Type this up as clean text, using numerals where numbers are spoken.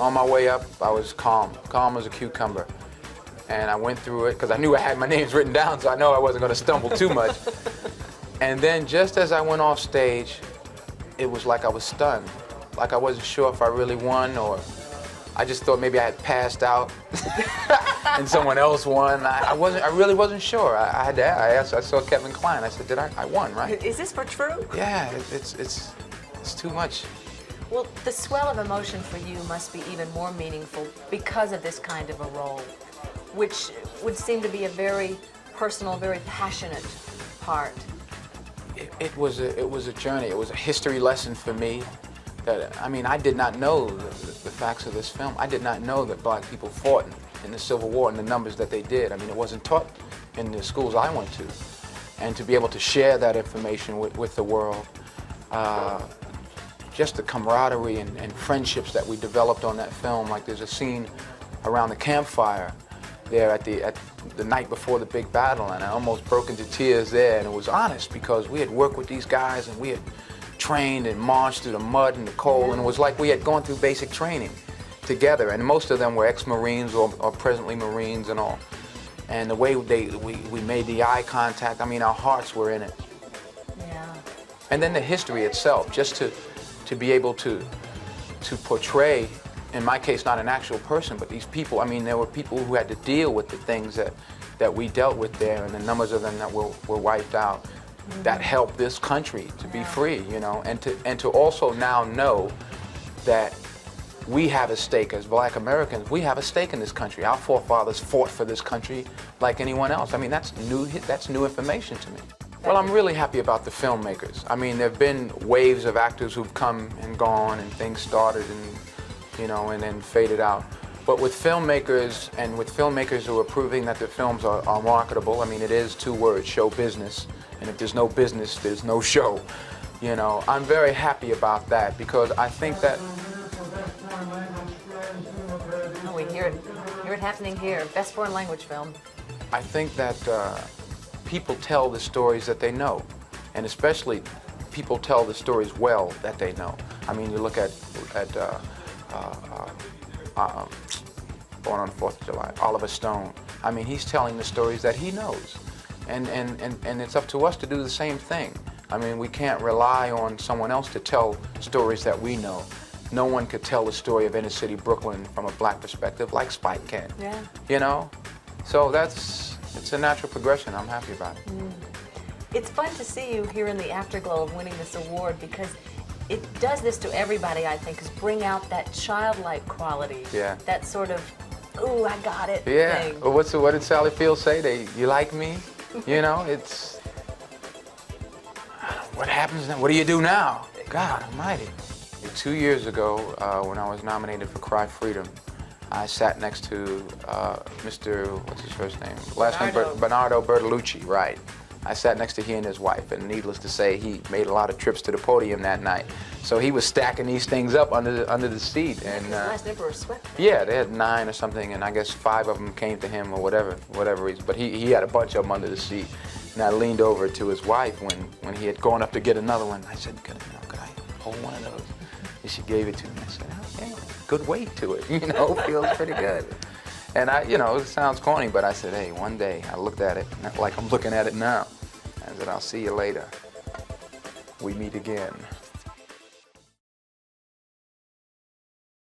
On my way up, I was calm as a cucumber. And I went through it, because I knew I had my names written down, so I know I wasn't going to stumble too much. And then just as I went off stage, it was like I was stunned. Like I wasn't sure if I really won, or I just thought maybe I had passed out and someone else won. I really wasn't sure. I had to ask. I saw Kevin Kline. I said, I won, right? Is this for true? Yeah, it's too much. Well, the swell of emotion for you must be even more meaningful because of this kind of a role, which would seem to be a very personal, very passionate part. It was a journey. It was a history lesson for me. I did not know the facts of this film. I did not know that black people fought in the Civil War in the numbers that they did. It wasn't taught in the schools I went to. And to be able to share that information with the world, just the camaraderie and friendships that we developed on that film. Like there's a scene around the campfire there at the night before the big battle, and I almost broke into tears there, and it was honest because we had worked with these guys and we had trained and marched through the mud and the cold, and it was like we had gone through basic training together, and most of them were ex-Marines or presently Marines and all. And the way we made the eye contact, our hearts were in it. Yeah. And then the history itself, just to be able to portray, in my case, not an actual person, but these people. there were people who had to deal with the things that we dealt with there, and the numbers of them that were wiped out. That helped this country to be free, and to also now know that we have a stake as black Americans. We have a stake in this country. Our forefathers fought for this country like anyone else. That's new information to me. Well, I'm really happy about the filmmakers. There have been waves of actors who've come and gone, and things started and then faded out. But with filmmakers, and with filmmakers who are proving that their films are marketable, it is 2 words, show business. And if there's no business, there's no show. I'm very happy about that because I think that... Oh, we hear it happening here. Best foreign language film. I think that people tell the stories that they know, and especially people tell the stories well that they know. You look at Born on the 4th of July, Oliver Stone. He's telling the stories that he knows. And it's up to us to do the same thing. We can't rely on someone else to tell stories that we know. No one could tell the story of inner city Brooklyn from a black perspective like Spike can. Yeah. So it's a natural progression. I'm happy about it. It's fun to see you here in the afterglow of winning this award because it does this to everybody, I think, is bring out that childlike quality. Yeah. That sort of, ooh, I got it thing. Well, what did Sally Field say? You like me? It's... What happens now? What do you do now? God almighty. 2 years ago, when I was nominated for Cry Freedom, I sat next to Mr. What's his first name? Last name Bernardo Bertolucci, right. I sat next to he and his wife, and needless to say, he made a lot of trips to the podium that night. So he was stacking these things up under the seat. And the last emperor swept them. Yeah, they had 9 or something, and I guess 5 of them came to him or whatever reason. But he had a bunch of them under the seat. And I leaned over to his wife when he had gone up to get another one. I said, could I hold one of those? And she gave it to me. I said, okay, good weight to it. Feels pretty good. And it sounds corny, but I said, hey, one day I looked at it like I'm looking at it now. I said, I'll see you later. We meet again.